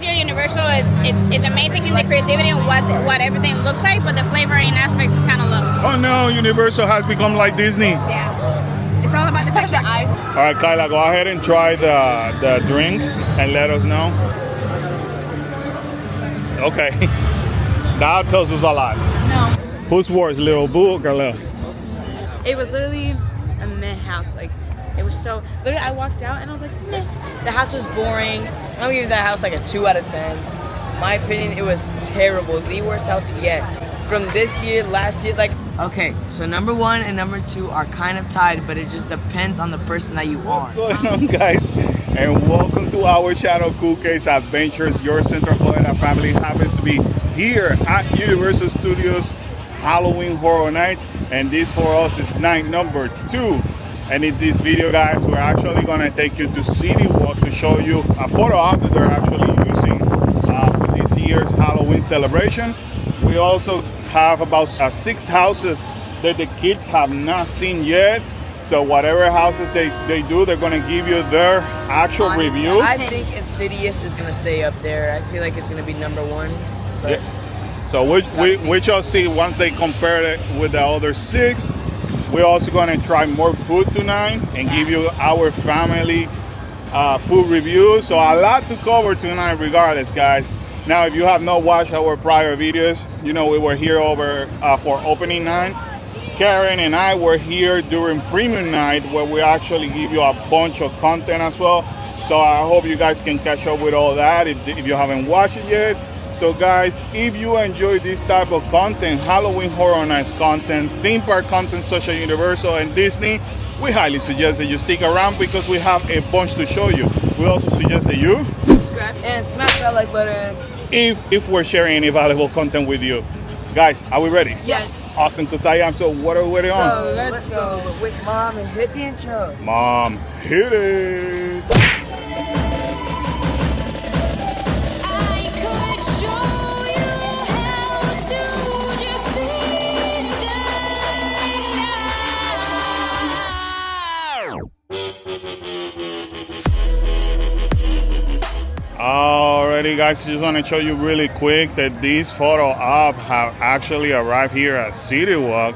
year Universal is amazing in the creativity and what everything looks like, but the flavoring aspect is kind of low. Oh no, Universal has become like Disney. Yeah, it's all about the texture. All right, Kyla, go ahead and try the drink and let us know. Okay, that tells us a lot. No. Who's worse, Little Boo or Carla? It was literally a meh house. Like, it was so... Literally, I walked out and I was like, meh. The house was boring. I'm gonna give that house like a 2 out of 10. My opinion, it was terrible. The worst house yet. From this year, last year, like... Okay, so number 1 and number 2 are kind of tied, but it just depends on the person that you are. What's going on, guys? And welcome to our channel, Cool Case Adventures. Your Central Florida family happens to be here at Universal Studios Halloween Horror Nights, and this for us is night number 2. And in this video, guys, we're actually gonna take you to City Walk to show you a photo op that they're actually using for this year's Halloween celebration. We also have about 6 houses that the kids have not seen yet. So whatever houses they do, they're gonna give you their actual review. I think Insidious is gonna stay up there. I feel like it's gonna be number 1. But yeah. So we shall see once they compare it with the other 6. We're also gonna try more food tonight and give you our family food review. So a lot to cover tonight regardless, guys. Now, if you have not watched our prior videos, you know we were here over for opening night. Karen and I were here during premium night where we actually give you a bunch of content as well. So I hope you guys can catch up with all that if you haven't watched it yet. So guys, if you enjoy this type of content, Halloween Horror Nights content, theme park content such as Universal and Disney, we highly suggest that you stick around because we have a bunch to show you. We also suggest that you subscribe and smash that like button if we're sharing any valuable content with you. Guys, are we ready? Yes. Awesome, because I am. So what are we waiting on? So let's go with Mom and hit the intro. Mom, hit it. Alrighty, guys, just want to show you really quick that these photo op have actually arrived here at City Walk.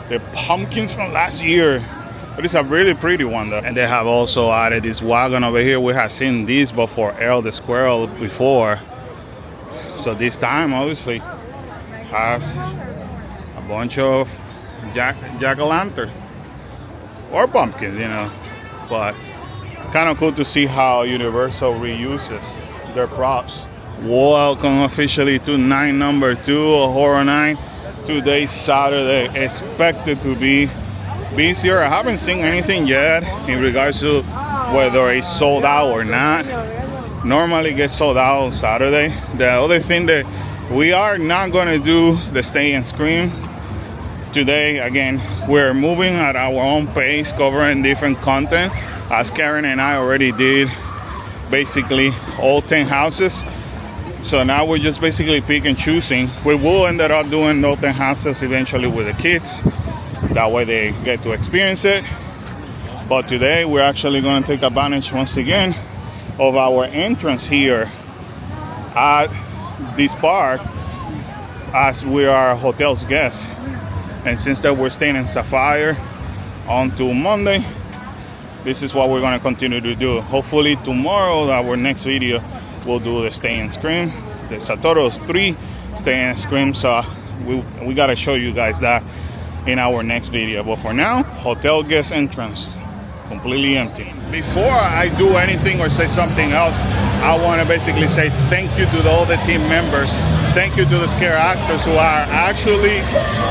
The pumpkins from last year, but it's a really pretty one though. And they have also added this wagon over here. We have seen this before, Earl the Squirrel before. So this time obviously has a bunch of jack-o'-lantern or pumpkins, you know, but kind of cool to see how Universal reuses their props. Welcome officially to night number 2 of Horror Night. Today's Saturday, expected to be busier. I haven't seen anything yet in regards to whether it's sold out or not. Normally gets sold out on Saturday. The other thing that we are not gonna do the stay and scream today. Again, we're moving at our own pace, covering different content, as Karen and I already did basically all 10 houses. So now we're just basically pick and choosing. We will end up doing all 10 houses eventually with the kids. That way they get to experience it. But today we're actually going to take advantage once again of our entrance here at this park, as we are hotel's guests. And since that we're staying in Sapphire on to Monday, this is what we're going to continue to do. Hopefully tomorrow, our next video, we'll do the stay and scream. There's a total of 3 stay and scream, so we got to show you guys that in our next video. But for now, hotel guest entrance completely empty. Before I do anything or say something else, I want to basically say thank you to all the team members. Thank you to the scare actors who are actually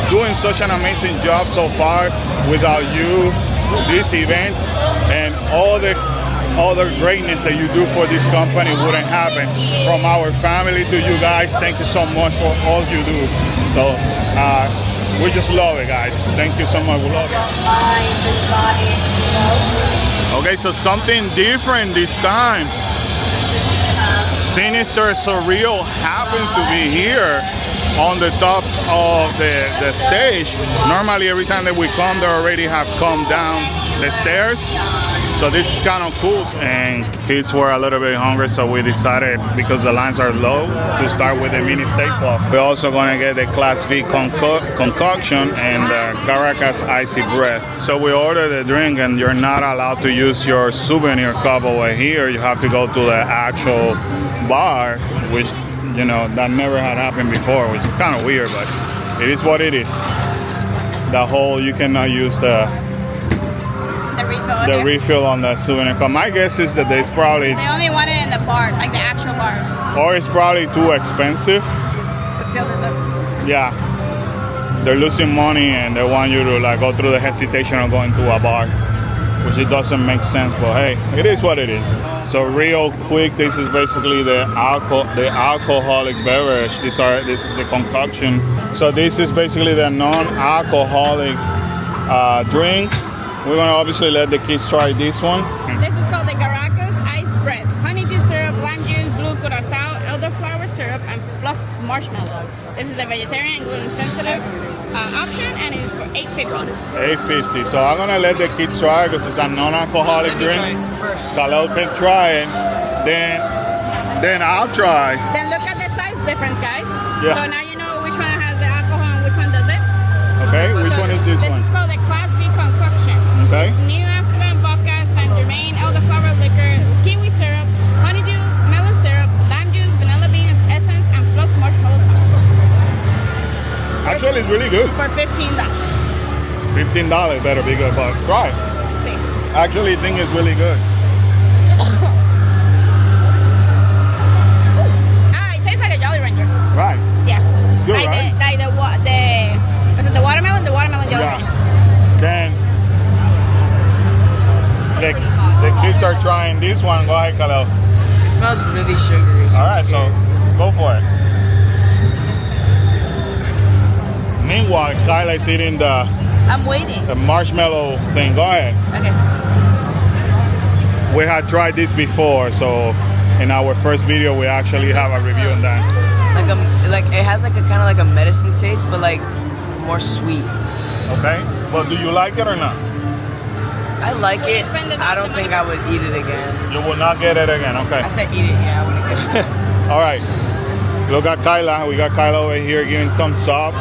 doing such an amazing job so far. Without you, these events and all the other greatness that you do for this company wouldn't happen. From our family to you guys, thank you so much for all you do. So we just love it, guys. Thank you so much. We love it. Okay, so something different this time. Sinister Surreal happened to be here on the top of the stage. Normally every time that we come, they already have come down the stairs. So this is kind of cool, and kids were a little bit hungry, so we decided, because the lines are low, to start with the mini steak puff. We're also gonna get the Class V concoction and the Caracas icy bread. So we ordered the drink, and you're not allowed to use your Souvenir Cup over here. You have to go to the actual bar, which, you know, that never had happened before, which is kind of weird, but it is what it is. The whole, you cannot use the refill on the Souvenir Cup. My guess is that there's probably... They only want it in the bar, like the actual bars. Or it's probably too expensive. To fill this up. Yeah. They're losing money and they want you to like go through the hesitation of going to a bar, which it doesn't make sense, but hey, it is what it is. So real quick, this is basically the alcoholic beverage. This is the concoction. So this is basically the non-alcoholic drink. We're gonna obviously let the kids try this one. This is called the Caracas Ice Bread. Honeydew syrup, lime juice, blue curacao, elderflower syrup, and fluffed marshmallow. This is a vegetarian, gluten-sensitive option, and it is for $8.50. $8.50. So I'm gonna let the kids try because it's a non-alcoholic drink. Khalil can try it. Then I'll try. Then look at the size difference, guys. Yeah. So now you know which one has the alcohol and which one doesn't. Okay, which one is this one? This is called the Class V concoction. Okay. New Amsterdam vodka, Saint Germain, elderflower liquor, kiwi syrup, honeydew, melon syrup, lime juice, vanilla beans, essence, and fluffed marshmallow. Actually, it's really good. For $15. $15 better be good, but try. See. I actually think it's really good. It tastes like a Jolly Rancher. Right. Yeah. It's good, right? Is it the watermelon? The watermelon Jolly Rancher. Then the kids are trying this one. Go ahead, Khalil. It smells really sugary. So All right, so go for it. Meanwhile, Kyla's eating I'm waiting. the marshmallow thing. Go ahead. Okay. We had tried this before, so in our first video, we actually have a review on that. like it has like a kind of like a medicine taste, but like more sweet. Okay. Well, do you like it or not? I like it. I don't think I would eat it again. You will not get it again. Okay. I said eat it. Yeah, I wouldn't get it. All right. Look at Kyla. We got Kyla over here giving thumbs up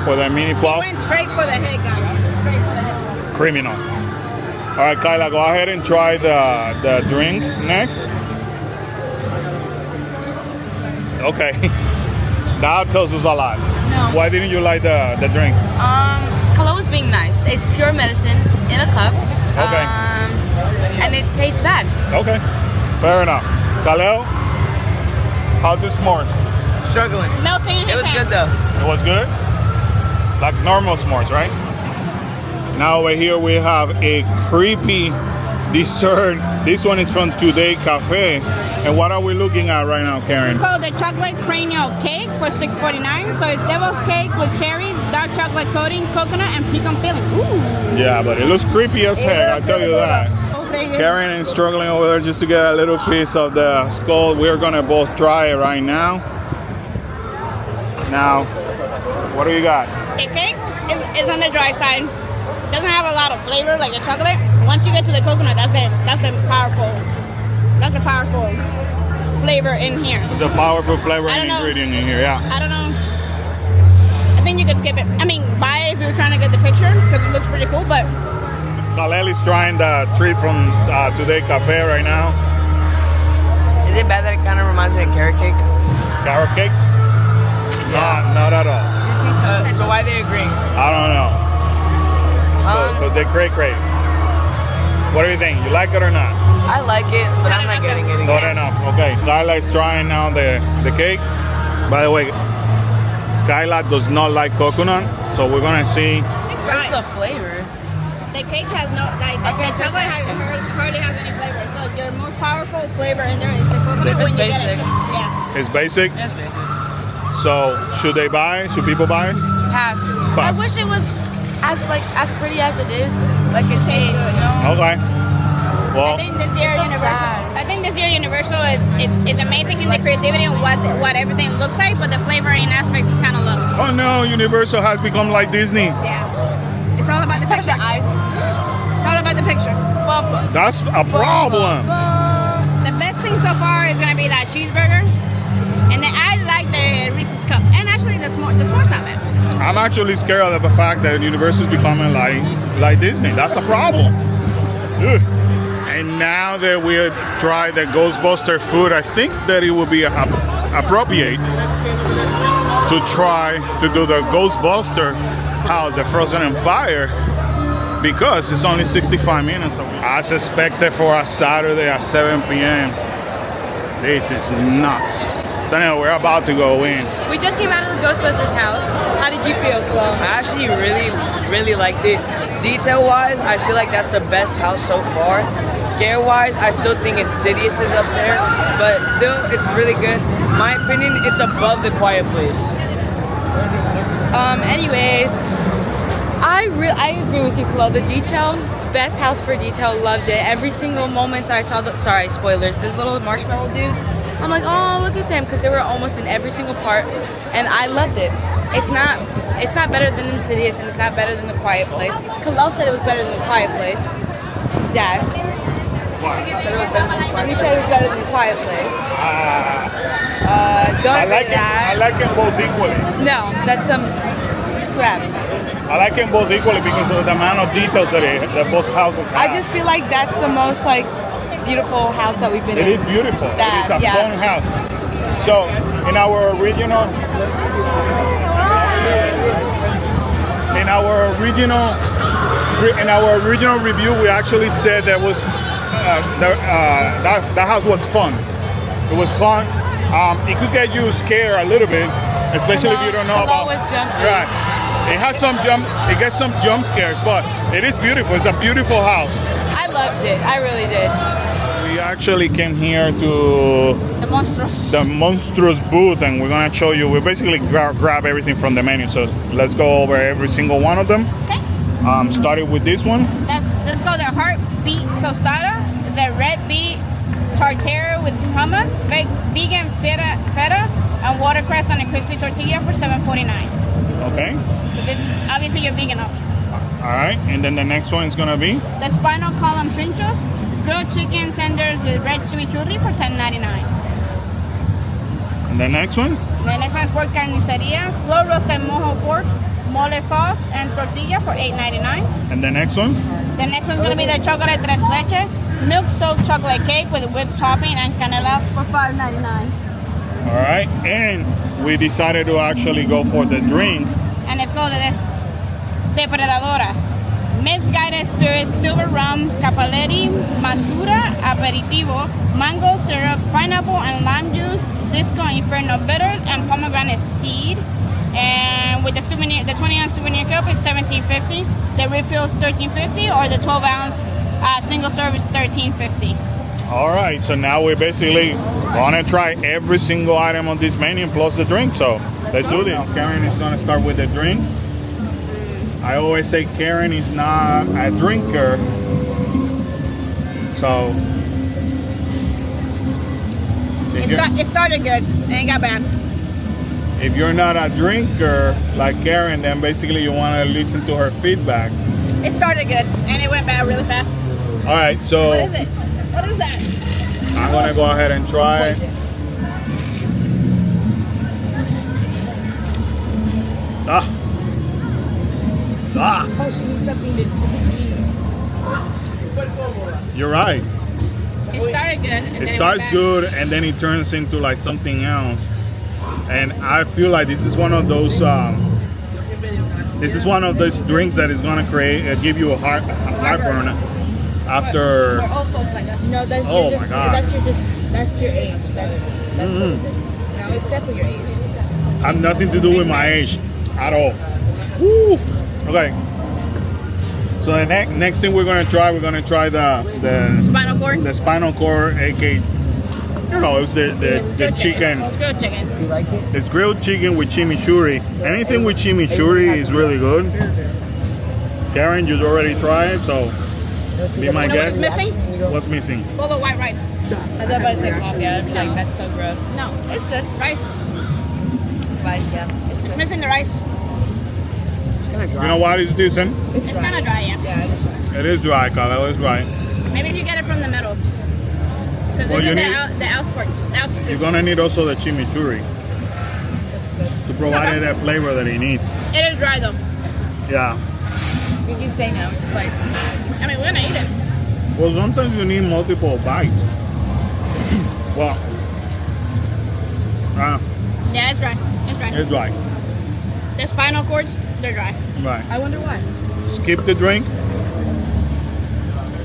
for that mini plow. Went straight for the head, guys. Straight for the head. Criminal. All right, Kyla, go ahead and try the drink next. Okay. That tells us a lot. No. Why didn't you like the drink? Khalil was being nice. It's pure medicine in a cup. Okay. And it tastes bad. Okay. Fair enough. Khalil, how's the s'mores? Struggling. Melting in his It was hand. good though. It was good? Like normal s'mores, right? Now over here we have a creepy dessert. This one is from Today Cafe. And what are we looking at right now, Karen? It's called the chocolate cranial cake for $6.49. So it's devil's cake with cherries, dark chocolate coating, coconut, and pecan filling. Ooh. Yeah, but it looks creepy as heck, I'll tell you that. Karen is struggling over there just to get a little piece of the skull. We're gonna both try it right now. Now, what do you got? The cake is on the dry side. Doesn't have a lot of flavor like the chocolate. Once you get to the coconut, that's the powerful flavor in here. It's a powerful flavor I and don't know. ingredient in here, yeah. I don't know. I think you could skip it. I mean, buy it if you're trying to get the picture because it looks pretty cool, but Khalil is trying the treat from Today Cafe right now. Is it bad that it kind of reminds me of carrot cake? Carrot cake? Not at all. So why are they agreeing? I don't know. So they're great. What do you think? You like it or not? I like it, but I'm not getting it again. Not enough. Okay, Kyla is trying now the cake. By the way, Kyla does not like coconut, so we're gonna see. Where's the flavor? the cake has no, like, the chocolate hardly has any flavor. So your most powerful flavor in there is the coconut when you get it. Yeah. It's basic. That's basic. So should they buy? Should people buy? Pass. Pass. I wish it was as pretty as it is, like it tastes. You know? Okay. Well, I think this year Universal is amazing in the creativity and what everything looks like, but the flavoring aspect is kind of low. oh no, Universal has become like Disney. Yeah. It's all about the picture. The eyes. It's all about the picture. That's a problem. The best thing so far is gonna be that cheeseburger, and then I like the Reese's Cup, and actually the s'mores not bad. I'm actually scared of the fact that Universal is becoming like Disney. That's a problem. Ugh. And now that we had tried the Ghostbuster food, I think that it would be appropriate to try to do the Ghostbuster house, the Frozen Empire, because it's only 65 minutes away. As expected for a Saturday at 7 p.m. This is nuts. So now we're about to go in. We just came out of the Ghostbusters house. How did you feel, Chloe? I actually really liked it. Detail-wise, I feel like that's the best house so far. Scare-wise, I still think Insidious is up there, but still, it's really good. My opinion, it's above The Quiet Place. Anyways, I agree with you, Chloe. The detail, best house for detail, loved it. Every single moment I saw sorry, spoilers, the little marshmallow dudes, I'm like, oh, look at them, because they were almost in every single part, and I loved it. It's not better than Insidious, and it's not better than The Quiet Place. Kalel said it was better than The Quiet Place. Dad. He said it was better than The Quiet Place. He said it was better than The Quiet Place. Don't agree with that. I like them both equally. No, that's some crap. I like them both equally because of the amount of details that both houses have. I just feel like that's the most like beautiful house that we've been in. It is beautiful. That, it is a yeah. fun house. So in our original review, we actually said that was that house was fun. It was fun. It could get you scared a little bit, especially if you don't know about. Right. It has it gets some jump scares, but it is beautiful. It's a beautiful house. I loved it. I really did. We actually came here to the Monstrous booth, and we're gonna show you. We basically grab everything from the menu. So let's go over every single one of them. Okay. Started with this one. Let's go. The heartbeat tostada is a red beet tartare with hummus, vegan feta, and watercress on a crispy tortilla for $7.49. Okay. So this is obviously your vegan option. All right, and then the next one is gonna be The spinal column pinchos, grilled chicken tenders with red chimichurri for $10.99. and the next one. The next one is pork carniceria, slow roasted mojo pork, mole sauce, and tortilla for $8.99. And the next one. The next one's gonna be the chocolate tres leche, milk-soaked chocolate cake with whipped topping and canela for $5.99. All right, and we decided to actually go for the drink. And let's go to this. Depredadora. Misguided Spirits, Silver Rum, Capelletti, Masura, Aperitivo, Mango Syrup, Pineapple and Lime Juice, Disco Inferno Bitters, and Pomegranate Seed. And with the 20-ounce Souvenir Cup is $17.50. The refill is $13.50, or the 12-ounce single serve is $13.50. All right, so now we're basically gonna try every single item on this menu plus the drink. So let's do this. Karen is gonna start with the drink. I always say Karen is not a drinker, so It started good. It ain't got bad. if you're not a drinker like Karen, then basically you want to listen to her feedback. It started good, and it went bad really fast. All right, so What is it? What is that? I'm gonna go ahead and try. Oh, she needs something to eat. You're right. It started good. It starts good and then it turns into like something else. And I feel like this is one of those drinks that is gonna give you a heartburn after. We're old folks like us. No, that's Oh you're my just, God. that's your age. That's what it is. No, it's definitely your age. Have nothing to do with my age at all. Woo! Okay. So the next thing we're gonna try the Spinal cord. the spinal cord, aka it's the chicken. Grilled chicken. Do you like it? It's grilled chicken with chimichurri. Anything with chimichurri is really good. Karen, you've already tried it, so be my You know what's guest. missing? What's missing? Full of white rice. I was about to say coffee. I'd be like, that's so gross. No, it's good. Rice. Rice, yeah. It's good. Missing the rice. You know what is decent? It's kind of dry, yeah. Yeah, it is. It is dry, Kyle. It's right. Maybe if you get it from the middle. Because Well, this you is need- the outskirts. You're gonna need also the chimichurri to provide that flavor that he needs. It is dry though. Yeah. You keep saying no. It's like, I mean, we're gonna eat it. Well, sometimes you need multiple bites. Well, Yeah, it's dry. It's dry. it's dry. The spinal cords, they're dry. Right. I wonder why. Skip the drink.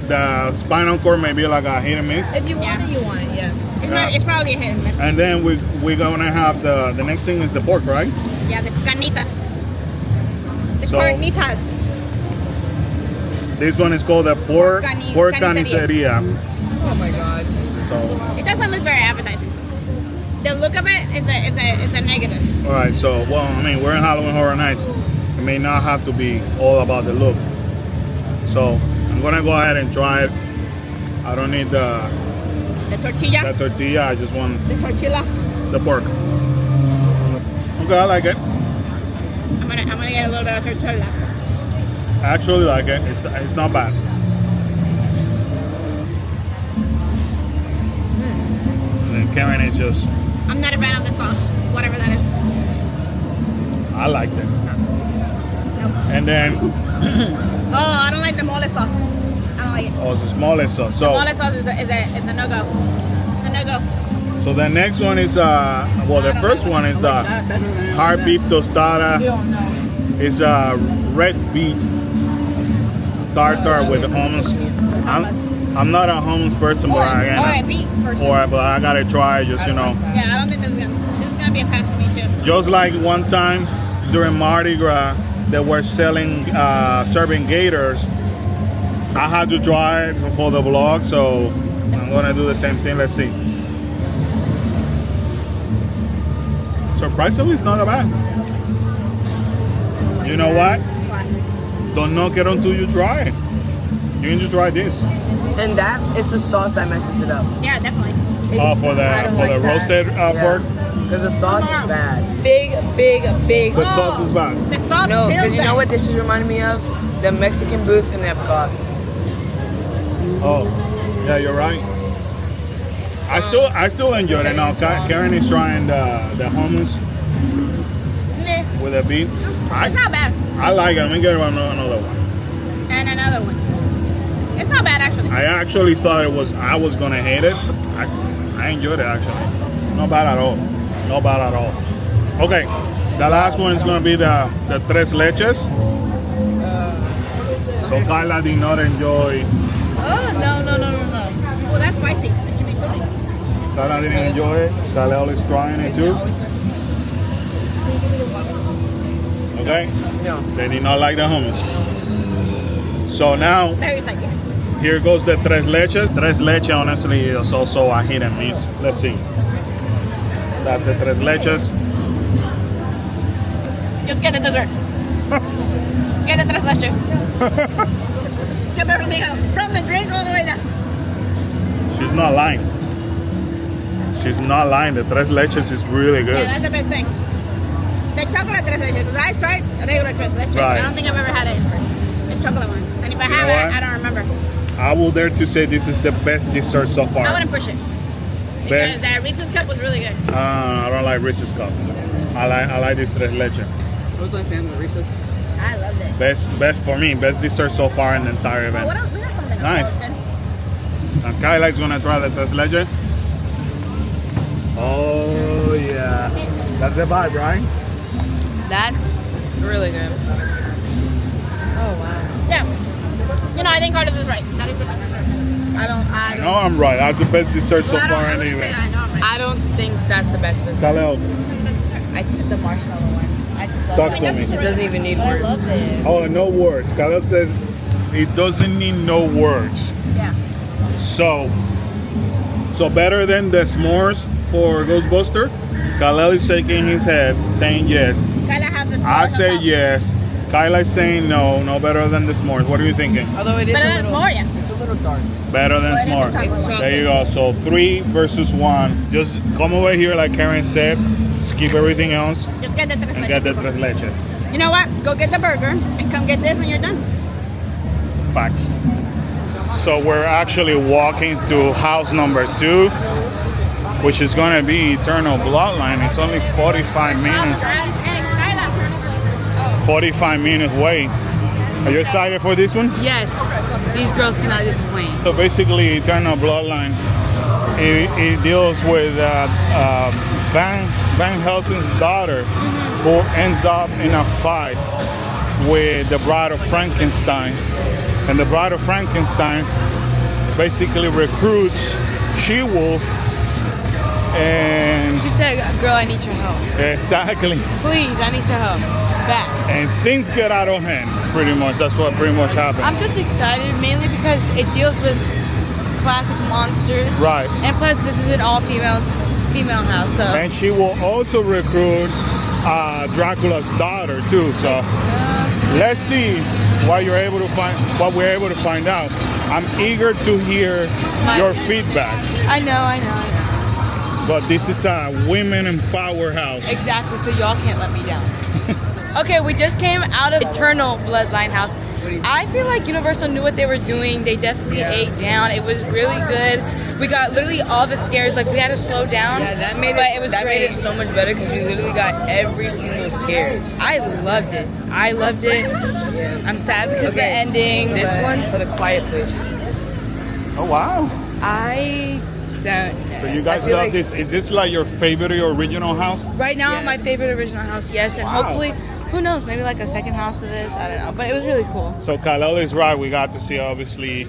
The spinal cord may be like a hit and miss. If you want Yeah. it, you want it, yeah. It's probably a hit and miss. And then we're gonna have the next thing is the pork, right? Yeah, the carnitas. The So- carnitas. This one is called the pork Carniceria. carniceria. Oh my god. So, It doesn't look very appetizing. The look of it is a negative. all right. So, well, I mean, we're in Halloween Horror Nights. It may not have to be all about the look. So, I'm gonna go ahead and try it. I don't need the The tortilla. I just want the tortilla. the pork. Okay, I like it. I'm gonna get a little bit of tortilla. I actually like it. It's not bad. And then Karen is just, I'm not a fan of the sauce, whatever that is. I liked it. Nope. And then, Oh, I don't like the mole sauce. I don't like it. oh, the smallest sauce. So, Mole sauce is a no-go. It's a no-go. so the next one is, well, the first one is the hard beef tostada. It's a red beet tartar with hummus. I'm not a hummus person, but Alright, beef first. but I gotta try it, just, you know. Yeah, I don't think this is gonna be a pass for me too. Just like one time during Mardi Gras, they were selling, serving gators. I had to try it for the vlog, so I'm gonna do the same thing. Let's see. Surprisingly, it's not that bad. You know what? Don't knock it until you try it. You need to try this. And that is the sauce that messes it up. Yeah, definitely. Oh, for the roasted pork. Because the sauce is bad. Big. The sauce is bad. The sauce No, kills because you know that. what this is reminding me of? The Mexican booth in Epcot. Oh, yeah, you're right. I still enjoy it now. Karen is trying the hummus Meh. with the beef. It's not bad. I like it. Let me get another one. And another one. It's not bad actually. I actually thought I was gonna hate it. I enjoyed it actually. Not bad at all. Not bad at all. Okay, the last one is gonna be the tres leches. So Kyla did not enjoy. Oh, no. Well, that's spicy. That should be sweet. Kyla didn't enjoy it. Kyla is trying it too. Okay. No. They did not like the hummus. So now Mary's like, yes. here goes the tres leches. Tres leche honestly is also a hit and miss. Let's see. That's the tres leches. Just get the dessert. Get the tres leche. Skip everything else. From the drink all the way down. She's not lying. She's not lying. The tres leches is really Yeah, good. that's the best thing. The chocolate tres leches. Because I tried regular tres leches. But Right. I don't think I've ever had it. The chocolate one. And if I have know it, what? I don't remember. I will dare to say this is the best dessert so I far. wouldn't push it. Because that Reese's cup was really good. I don't like Reese's cup. I like this tres leche. I was a fan of Reese's. I loved it. Best for me. Best dessert so far in the entire What event. else? We got something Nice. else. And Kyla is gonna try the tres leche. Oh yeah, that's the vibe, right? That's really good. Oh, wow. Yeah. You know, I think Carlos is right. That is the best dessert. I know I'm right. That's the best dessert so Well, I don't- far I in the wouldn't say event. I know I'm right. I don't think that's the best dessert. Khalil, I think the marshmallow one. I just love talk that. to me. It doesn't even need I words. love it. Oh, no words. Khalil says it doesn't need no words. Yeah. So better than the s'mores for Ghostbuster. Khalil is shaking his head, saying yes. Kyla has this. I say yes. Kyla is saying no. No better than the s'mores. What are you thinking? Although it is But a that's little, more, yeah. it's a little dark. Better than Well, it is a s'mores. chocolate. There you go. So 3 versus 1. Just come over here, like Karen said. Skip everything else Just get the tres and leches. get the tres leche. You know what? Go get the burger and come get this when you're done. Facts. So we're actually walking to house number 2, which is gonna be Eternal Bloodline. It's only 45 minutes. 45 minutes wait. Are you excited for this one? Yes, these girls cannot disappoint. So basically, Eternal Bloodline, it deals with Van Helsing's daughter, who ends up in a fight with the Bride of Frankenstein. And the Bride of Frankenstein basically recruits She-Wolf, and She said, girl, I need your help. exactly, Please, I need your help. Back. and things get out of hand. Pretty much, that's what pretty much happened. I'm just excited mainly because it deals with classic monsters. Right. And plus, this is an all-female house, so. And she will also recruit Dracula's daughter too. So let's see what you're able to find. What we're able to find out. I'm eager to hear your feedback. I know. But this is a women empower house. Exactly, so y'all can't let me down. Okay, we just came out of Eternal Bloodline house. I feel like Universal knew what they were doing. They definitely ate down. It was really good. We got literally all the scares. Like, we had to slow down. Yeah, that made it was that great. made it so much better because we literally got every single scare. I loved it. I'm sad because the ending. This one for the quiet place. Oh wow! I don't know. So you guys I feel love like- this? Is this like your favorite original house? Right now, Yes. my favorite original house, yes. And Wow. hopefully, who knows, maybe like a second house to this. I don't know. But it was really cool. So Khalil is right. We got to see obviously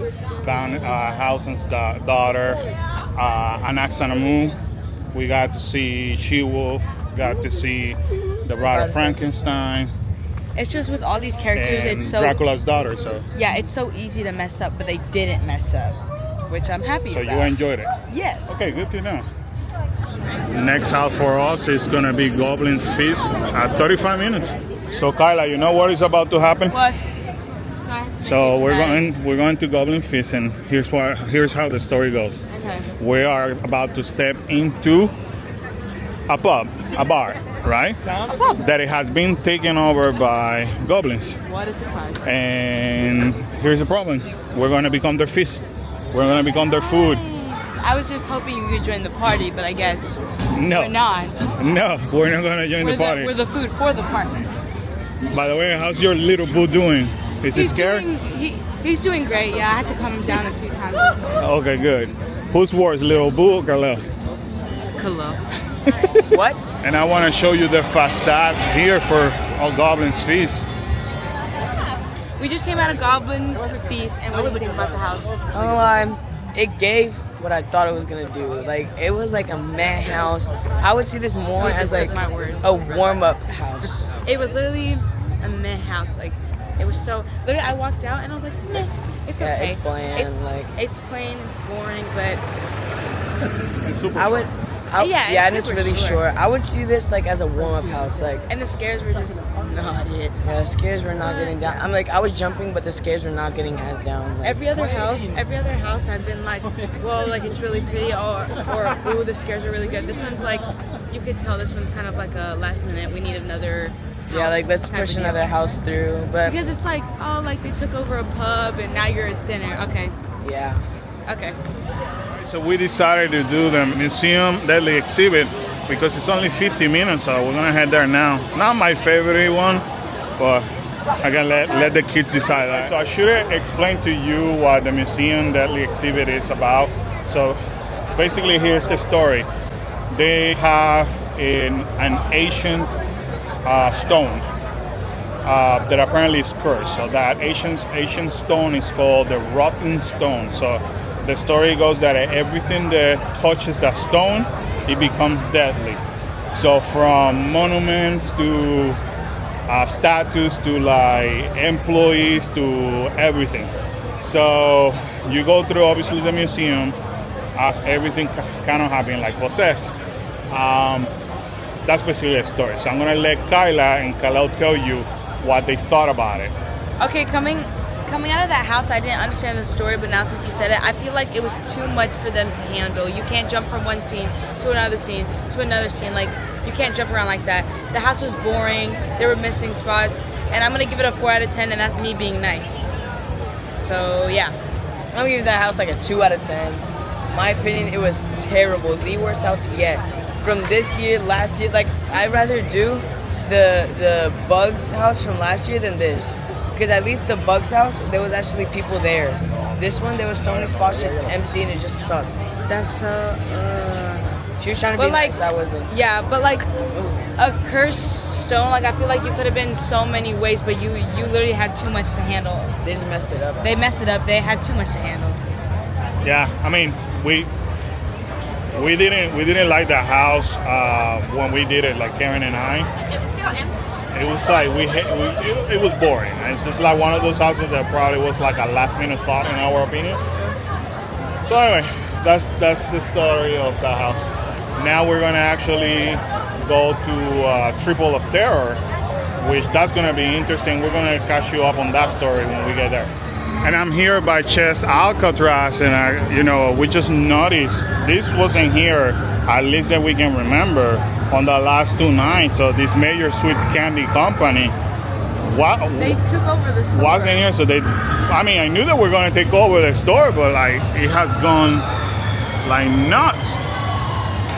Van Helsing's daughter, Anaxanamu. We got to see She-Wolf. Got to see the Bride of Frankenstein It's just with all these characters, and it's so. Dracula's daughter. So Yeah, it's so easy to mess up, but they didn't mess up, which I'm happy you about. enjoyed it. Yes. Okay, good to know. Next house for us is gonna be Goblin's Feast at 35 minutes. So Kyla, you know what is about to happen? What? So we're going to Goblin Feast, and here's how the story goes. Okay. We are about to step into a pub, a bar, right? That it has been taken over by goblins. What a surprise. And here's the problem. We're gonna become their feast. We're gonna become their food. I was just hoping you could join the party, but I guess No. we're not. No, we're not gonna join the party. We're the food for the party. By the way, how's your little boo doing? Is he scared? He's doing great. Yeah, I had to calm him down a few times. Okay, good. Who's worse, little boo or Khalil? Hello. What? And I want to show you the facade here for Goblin's Feast. We just came out of Goblin's Feast, and what do you think about the house? I'm gonna lie, it gave what I thought it was gonna do. Like, it was like a meh house. I would see this more as like my word. a warm-up house. It was literally a meh house. Like, it was so. Literally, I walked out and I was like, meh. It's Yeah, okay. it's bland, it's plain and boring, but I would. Yeah, and it's super really short. short. I would see this like as a warm-up house. Like, and the scares were just not it. yeah, the scares were not getting down. I'm like, I was jumping, but the scares were not getting as down. Like, Every other house, I've been like, whoa, like it's really pretty, or ooh, the scares are really good. This one's like, you could tell this one's kind of like a last minute. We need another. yeah, like let's type push of deal. another house through. But Because it's like, oh, like they took over a pub and now you're at dinner. Okay, yeah, okay. So we decided to do the museum deadly exhibit because it's only 50 minutes, so we're gonna head there now. Not my favorite one, but I can let the kids decide that. So I should explain to you what the museum deadly exhibit is about. So basically, here's the story. They have an ancient stone that apparently is cursed. So that ancient stone is called the rotten stone. So the story goes that everything that touches that stone, it becomes deadly. So from monuments to statues to like employees to everything. So you go through obviously the museum as everything kind of happening like possessed. That's basically the story. So I'm gonna let Kyla and Khalil tell you what they thought about it. Okay, coming out of that house, I didn't understand the story, but now since you said it, I feel like it was too much for them to handle. You can't jump from one scene to another scene to another scene. Like, you can't jump around like that. The house was boring. There were missing spots, and I'm gonna give it a 4 out of 10, and that's me being nice. So yeah. gonna give that house like a 2 out of 10. My opinion, it was terrible. The worst house yet. From this year, last year, like I'd rather do the Bugs house from last year than this. Because at least the Bugs house, there was actually people there. This one, there was so many spots just empty and it just sucked. That's so. She was trying to But be like, nice, I wasn't. Yeah, but like a cursed stone, like I feel like you could have been so many ways, but you literally had too much to handle. They just messed it up. They messed it up. They had too much to handle. Yeah, I mean, we didn't like the house when we did it, like Karen and I. It was still empty. It was like it was boring. It's just like one of those houses that probably was like a last minute thought in our opinion. So anyway, that's the story of the house. Now we're gonna actually go to Triplets of Terror, which that's gonna be interesting. We're gonna catch you up on that story when we get there. And I'm here by Chess Alcatraz, and we just noticed this wasn't here, at least that we can remember, on the last 2 nights of this major sweet candy company. They took over the store. Wasn't here, so I knew that we're gonna take over the store, but like it has gone like nuts.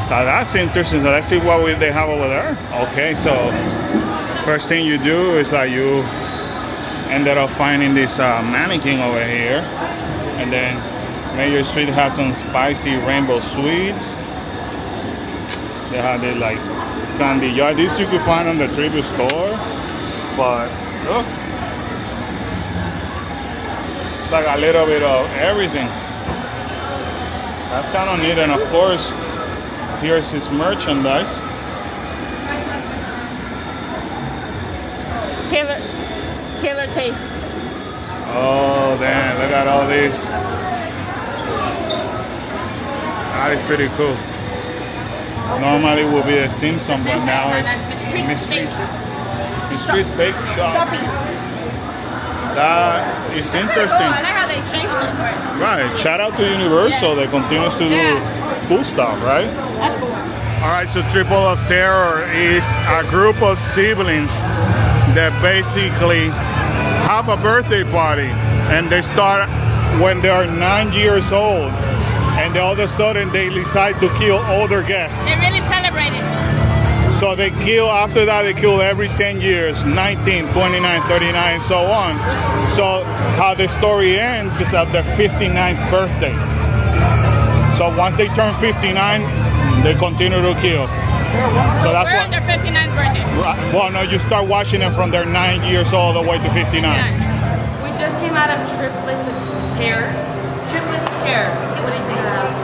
So that's interesting. So let's see what they have over there. Okay, so first thing you do is like you ended up finding this mannequin over here, and then Major Sweet has some spicy rainbow sweets. They have this like candy yard. This you could find on the Tribute store, but look, it's like a little bit of everything. That's kind of neat, and of course, here's his merchandise. Killer taste. Oh, damn, look at all these. That is pretty cool. Normally it would be a Simpson, but now it's Mystery's Bake Shop. That is interesting. I like how they changed it for it. Right, shout out to Universal that continues to do cool stuff, right? That's cool. All right, so Triplets of Terror is a group of siblings that basically have a birthday party, and they start when they are 9 years old, and all of a sudden they decide to kill all their guests. They really celebrated. So they kill, after that they kill every 10 years, 19, 29, 39, and so on. So how the story ends is at their 59th birthday. So once they turn 59, they continue to kill. So that's We're on their 59th birthday. Well, no, you start watching them from their 9 years old all the way to 59. We just came out of Triplets of Terror. Triplets of Terror. What do you think of the house?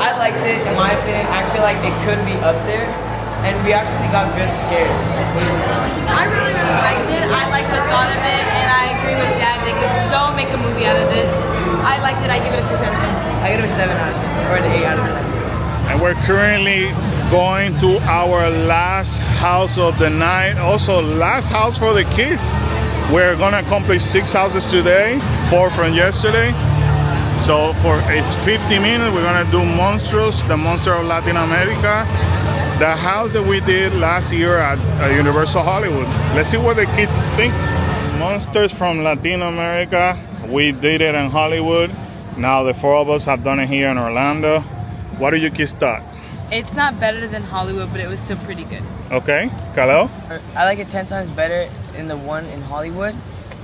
I liked it. In my opinion, I feel like it could be up there, and we actually got good scares. I really liked it. I like the thought of it, and I agree with Dad. They could so make a movie out of this. I liked it. I give it a 6 out of 10. I give it a 7 out of 10, or an 8 out of 10. And we're currently going to our last house of the night. Also, last house for the kids. We're gonna accomplish 6 houses today, 4 from yesterday. So it's 50 minutes. We're gonna do Monstrous, the monster of Latin America. The house that we did last year at Universal Hollywood. Let's see what the kids think. Monsters from Latin America. We did it in Hollywood. Now the 4 of us have done it here in Orlando. What do you kids thought? It's not better than Hollywood, but it was still pretty good. Okay, Khalil? I like it 10 times better in the one in Hollywood,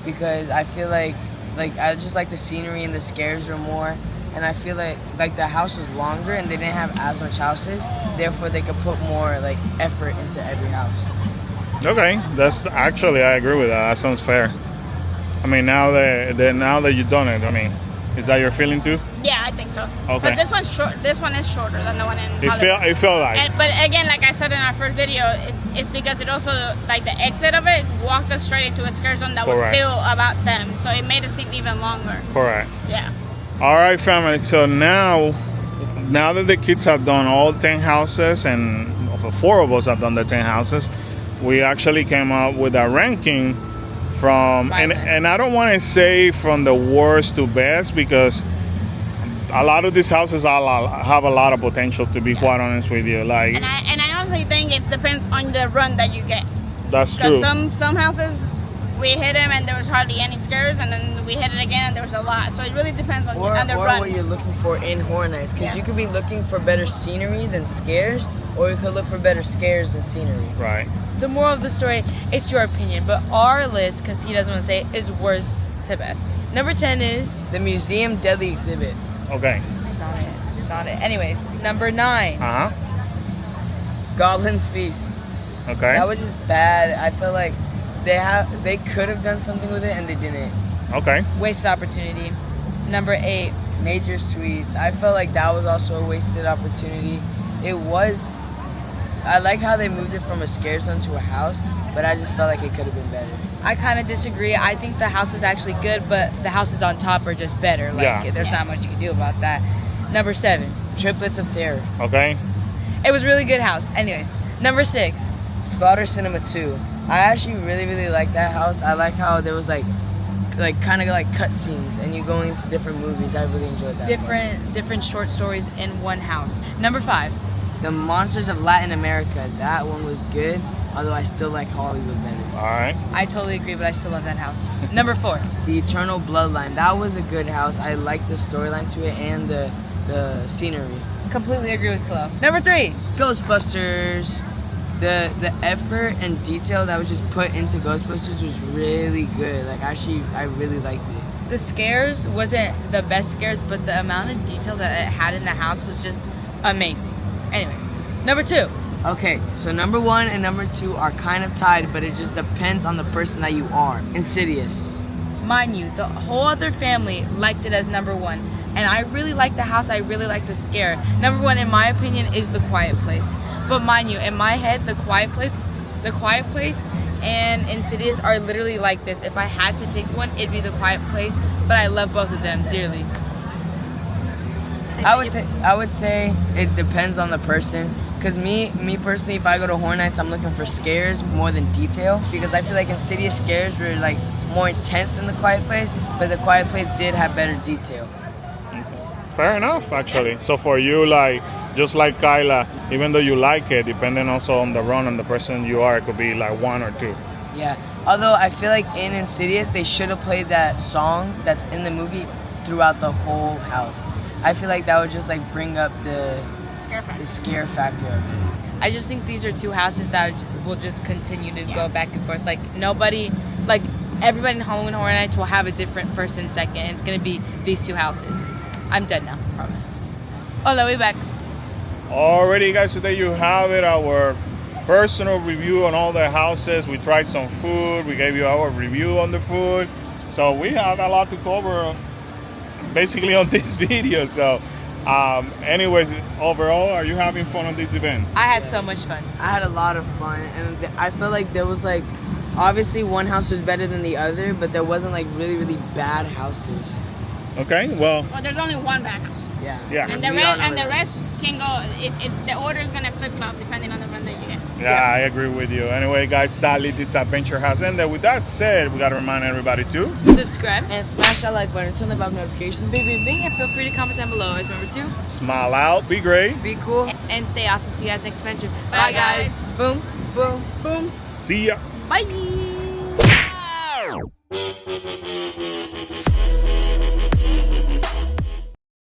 because I feel like I just like the scenery and the scares were more, and I feel like the house was longer and they didn't have as much houses, therefore they could put more like effort into every house. Okay, that's actually, I agree with that. That sounds fair. I mean, now that you've done it, I mean, is that your feeling too? Yeah, I think so. Okay. But this one's short. This one is shorter than the one in Hollywood. It felt like. But again, like I said in our first video, it's because it also, like the exit of it, walked us straight into a scare zone that was still about them. So it made it seem even longer. Correct. Yeah. All right, family. So now that the kids have done all 10 houses, and 4 of us have done the 10 houses, we actually came up with a ranking from, and I don't want to say from the worst to best, because a lot of these houses have a lot of potential, to be quite honest with you. Like, and I honestly think it depends on the run that you get. That's true. Because some houses we hit him and there was hardly any scares, and then we hit it again and there was a lot. So it really depends on, or the run. what you're looking for in Horror Nights, because you could be looking for better scenery than scares, or you could look for better scares than scenery. Right. The moral of the story, it's your opinion, but our list, because he doesn't want to say it, is worst to best. Number 10 is... The Museum Deadly Exhibit. Okay. It's not it. It's not it. Anyways, number 9. Uh-huh. Goblin's Feast. Okay. That was just bad. I felt like they could have done something with it and they didn't. Okay. Wasted opportunity. Number 8. Major Suites. I felt like that was also a wasted opportunity. It was... I like how they moved it from a scare zone to a house, but I just felt like it could have been better. I kind of disagree. I think the house was actually good, but the houses on top are just better. Like, there's not much you can do about that. Number 7. Triplets of Terror. Okay. It was a really good house. Anyways, number 6. Slaughter Cinema 2. I actually really like that house. I like how there was like kind of like cutscenes and you going into different movies. I really enjoyed that. Different short stories in one house. Number 5. The Monsters of Latin America. That one was good, although I still like Hollywood better. All right. I totally agree, but I still love that house. Number 4. The Eternal Bloodline. That was a good house. I liked the storyline to it and the scenery. Completely agree with Chloe. Number 3. Ghostbusters. The effort and detail that was just put into Ghostbusters was really good. Like, actually, I really liked it. The scares wasn't the best scares, but the amount of detail that it had in the house was just amazing. Anyways, number 2. Okay, so number 1 and number 2 are kind of tied, but it just depends on the person that you are. Insidious. Mind you, the whole other family liked it as number 1. And I really like the house, I really like the scare. Number 1, in my opinion, is The Quiet Place. But mind you, in my head, The Quiet Place and Insidious are literally like this. If I had to pick one, it'd be The Quiet Place, but I love both of them dearly. I would say it depends on the person. Cause me personally, if I go to Horror Nights, I'm looking for scares more than detail. Because I feel like Insidious scares were like more intense than The Quiet Place, but The Quiet Place did have better detail. Fair enough, actually. So for you, like, just like Kyla, even though you like it, depending also on the run and the person you are, it could be like 1 or 2. Yeah. Although I feel like in Insidious, they should have played that song that's in the movie throughout the whole house. I feel like that would just like bring up the scare factor of it. I just think these are 2 houses that will just continue to go back and forth. Like, nobody, like, everybody in Halloween Horror Nights will have a different first and second. And it's going to be these 2 houses. I'm dead now, I promise. Hola, we back. Alrighty, guys, today you have it, our personal review on all the houses. We tried some food, we gave you our review on the food. So we have a lot to cover basically on this video. So anyways, overall, are you having fun on this event? I had so much fun. I had a lot of fun, and I felt like there was like, obviously one house was better than the other, but there wasn't like really bad houses. Okay, well, There's only one bad house. Yeah. And the rest can go. The order is gonna flip flop depending on the run that you get. Yeah, I agree with you. Anyway, guys, sadly, this adventure has ended. With that said, we gotta remind everybody to Subscribe. And smash that like button, turn the bell notifications. Bing, and feel free to comment down below. Always remember to smile out, be great, Be cool. and stay awesome. See you guys next adventure. Bye, guys. Boom. Boom. Boom. see ya. Bye.